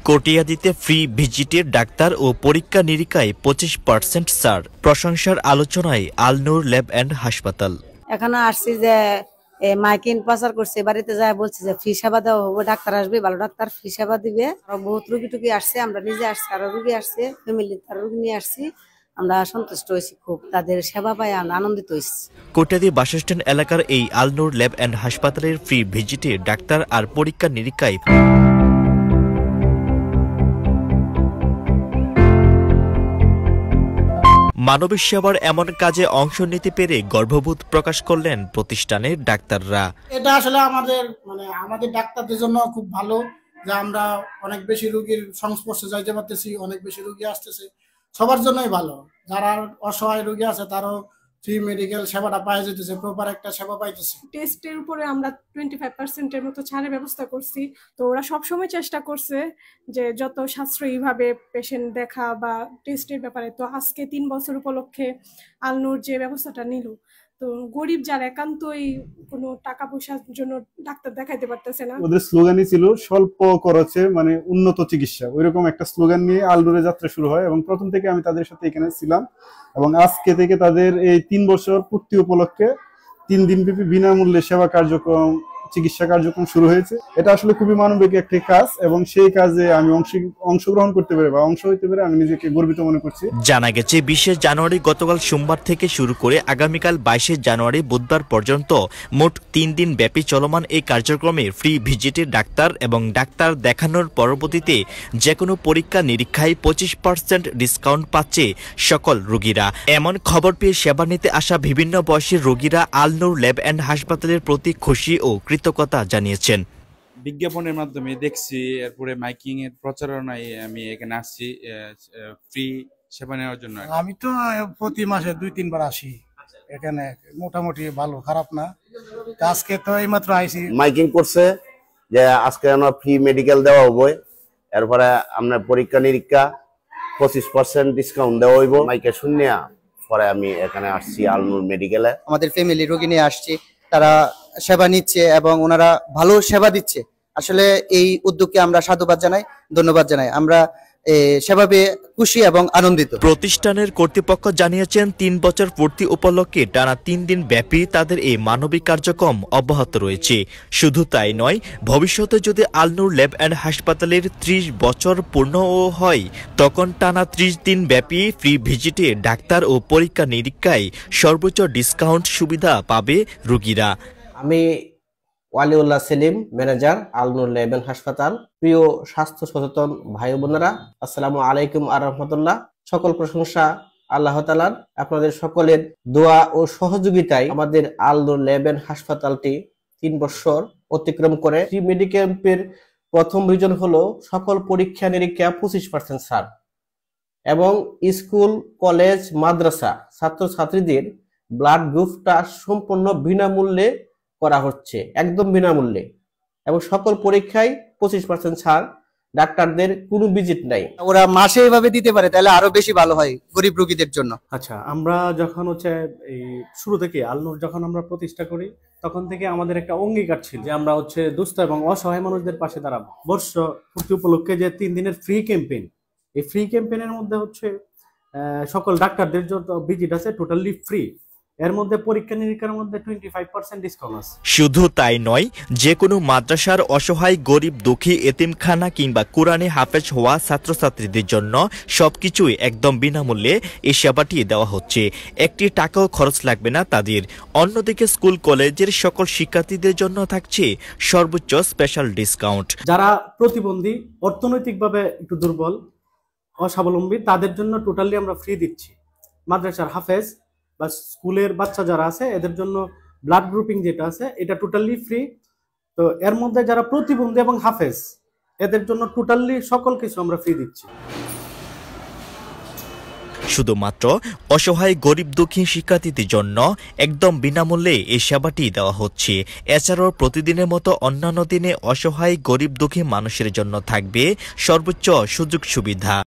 কটিয়াদীতে free ভিজিটের doctor ও পরীক্ষা নিরীক্ষায় 25% ছাড়, প্রশংসার আলোচনায় আল নূর ল্যাব অ্যান্ড হাসপাতাল। এখানে আসছি যে মাইকিং প্রচার করছে, বাড়িতে যায় বলছে যে ফ্রি সেবা দেওয়া হবে, ডাক্তার আসবে, ভালো ডাক্তার ফ্রি সেবা দিবে। আর বহুত রুগী টুগী আসছে, আমরা নিজে আসছি, আরো রুগী আসছে, ফ্যামিলি তার রুগী নিয়ে আসছি। আমরা সন্তুষ্ট হয়েছি, খুব তাদের সেবা পাই আমরা আনন্দিত হয়েছি। কটিয়াদী বাসস্ট্যান্ড এলাকার এই আল নূর ল্যাব অ্যান্ড হাসপাতালের ফ্রি ভিজিটে ডাক্তার আর পরীক্ষা নিরীক্ষায় মানবিক সেবার এমন কাজে অংশ নিতে পেরে গর্ববোধ প্রকাশ করলেন প্রতিষ্ঠানের ডাক্তাররা। এটা আসলে আমাদের ডাক্তারদের জন্য খুব ভালো যে আমরা অনেক বেশি রোগীর সংস্পর্শে যাইতে পারতেছি, অনেক বেশি রোগী আসতেছে, সবার জন্যই ভালো। যারা অসহায় রোগী আছে তারও ফ্রি মেডিকেল সেবাটা পাওয়া যেতেছে, প্রপার একটা সেবা পাইতেছে। টেস্টের উপরে আমরা 25% মতো ছাড়ের ব্যবস্থা করছি। তো ওরা সবসময় চেষ্টা করছে যে যত সাশ্রয়ীভাবে পেশেন্ট দেখা বা টেস্টের ব্যাপারে। তো আজকে 3 বছর উপলক্ষে আল নূর যে ব্যবস্থাটা নিল, তো গরিব যারা একান্তই কোনো টাকা পয়সার জন্য ডাক্তার দেখাইতে পারতেছে না, ওদের স্লোগানই ছিল স্বল্প খরচে উন্নত চিকিৎসা। ওইরকম একটা স্লোগান নিয়ে আল নূরের যাত্রা শুরু হয় এবং প্রথম থেকে আমি তাদের সাথে এখানে ছিলাম এবং আজকে থেকে তাদের এই 3 বছর পূর্তি উপলক্ষে 3 দিনব্যাপী বিনামূল্যে সেবা কার্যক্রম, চিকিৎসা কার্যক্রম শুরু হয়েছে। এটা আসলে খুবই মানবিক একটি কাজ এবং সেই কাজে আমি অংশগ্রহণ করতে পেরে বা অংশ হইতে পেরে আমি নিজেকে গর্বিত মনে করছি। জানা গেছে 20 জানুয়ারি গতকাল সোমবার থেকে শুরু করে আগামীকাল 22 জানুয়ারি বুধবার পর্যন্ত মোট 3 দিন ব্যাপী চলমান এই কার্যক্রমে ফ্রি ভিজিটের ডাক্তার এবং ডাক্তার দেখানোর পরবর্তীতে যে কোনো পরীক্ষা নিরীক্ষায় 25% ডিসকাউন্ট পাচ্ছে সকল রোগীরা। এমন খবর পেয়ে সেবা নিতে আসা বিভিন্ন বয়সের রোগীরা আল নূর ল্যাব অ্যান্ড হাসপাতালের প্রতি খুশি ও কৃতজ্ঞতা জানিয়েছেন। বিজ্ঞাপনের মাধ্যমে দেখছি, এরপরে মাইকিং এর প্রচারণায় আমি এখানে আসছি ফ্রি সেবা নেওয়ার জন্য। আমি তো প্রতি মাসে 2-3 বার আসি এখানে, মোটামুটি ভালো, খারাপ না। আজকে তো এইমাত্র আইছি। মাইকিং করছে যে আজকে আমরা ফ্রি মেডিকেল দেওয়া হবে, এরপরে আমরা পরীক্ষা নিরীক্ষা 25% ডিসকাউন্ট দেওয়া হইব। মাইকে শুনিয়া পরে আমি এখানে আসছি আল নূর মেডিকেলে। আমাদের ফ্যামিলি রোগী নিয়ে আসছি, তারা সেবা নিচ্ছে এবং ওনারা ভালো সেবা দিচ্ছে। আসলে এই উদ্যোগকে আমরা সাধুবাদ জানাই, ধন্যবাদ জানাই। আমরা সেবা পেয়ে খুশি এবং আনন্দিত। প্রতিষ্ঠানের কর্তৃপক্ষ জানিয়েছেন 3 বছর পূর্তি উপলক্ষে টানা 3 দিন ব্যাপী তাদের এই মানবিক কার্যক্রম অব্যাহত রয়েছে। শুধু তাই নয়, ভবিষ্যতে যদি আল নূর ল্যাব অ্যান্ড হাসপাতালের 30 বছর পূর্ণ হয় তখন টানা 30 দিন ব্যাপী ফ্রি ভিজিটে ডাক্তার ও পরীক্ষা নিরীক্ষায় সর্বোচ্চ ডিসকাউন্ট সুবিধা পাবে রোগীরা। আমি Waliullah Selim, manager Al Noor lab and হাসপাতাল। প্রিয় স্বাস্থ্য সচেতন ভাই বোনেরা, আসসালামু আলাইকুম ওয়া রাহমাতুল্লাহ। সকল প্রশংসা আল্লাহ তাআলার। আপনাদের সকলের দোয়া ও সহযোগিতায় আমাদের আল নূর ল্যাব অ্যান্ড হাসপাতালটি 3 বছর অতিক্রম করে ফ্রি মেডিকেল ক্যাম্পের প্রথম রিজন হলো সকল পরীক্ষা নিরীক্ষা 25% ছাড় এবং স্কুল, কলেজ, মাদ্রাসা ছাত্রছাত্রীদের ব্লাড গ্রুপটা সম্পূর্ণ বিনামূল্যে করা হচ্ছে, একদম বিনামূল্যে, এবং সকল পরীক্ষায় 25% ছাড়। ডাক্তারদের কোনো ভিজিট নাই। ওরা মাসে এভাবে দিতে পারে তাহলে আরো বেশি ভালো হয় গরিব রোগীদের জন্য। আচ্ছা, আমরা যখন এই শুরু থেকে আল নূর যখন আমরা প্রতিষ্ঠা করি তখন থেকে আমাদের একটা অঙ্গীকার ছিল যে আমরা দুস্থ এবং অসহায় মানুষদের পাশে দাঁড়াবো। বর্ষ পূর্তি উপলক্ষে যে 3 দিনের ফ্রি ক্যাম্পেইন, এই ফ্রি ক্যাম্পেইনের মধ্যে সকল ডাক্তারদের যত ভিজিট আছে টোটালি ফ্রি। এর মধ্যে পরীক্ষা নিরীক্ষার মধ্যে 25% ডিসকাউন্ট আছে। শুধু তাই নয়, যে কোনো মাদ্রাসার অসহায় গরিব দুঃখী এতিমখানা কিংবা কোরআনে হাফেজ হওয়া ছাত্রছাত্রীদের জন্য সবকিছুই একদম বিনামূল্যে এই সেবাটি দেওয়া হচ্ছে। একটি টাকাও খরচ লাগবে না তাদের। অন্যদিকে স্কুল কলেজের সকল শিক্ষার্থীদের জন্য থাকছে সর্বোচ্চ স্পেশাল ডিসকাউন্ট। যারা প্রতিবন্ধী, অর্থনৈতিকভাবে একটু দুর্বল, অস্বাবলম্বী, তাদের জন্য টোটালি আমরা ফ্রি দিচ্ছি। মাদ্রাসার হাফেজ বা স্কুলের বাচ্চা যারা আছে এদের জন্য ব্লাড গ্রুপিং যেটা আছে এটা টোটালি ফ্রি। তো এর মধ্যে যারা প্রতিবন্ধী এবং হাফেজ এদের জন্য টোটালি সকল কিছু আমরা ফ্রি দিচ্ছি। শুধুমাত্র অসহায় গরিব দুঃখী শিক্ষার্থীদের জন্য একদম বিনামূল্যে এই সেবাটি দেওয়া হচ্ছে। এছাড়াও প্রতিদিনের মতো অন্যান্য দিনে অসহায় গরিব দুঃখী মানুষের জন্য থাকবে সর্বোচ্চ সুযোগ সুবিধা।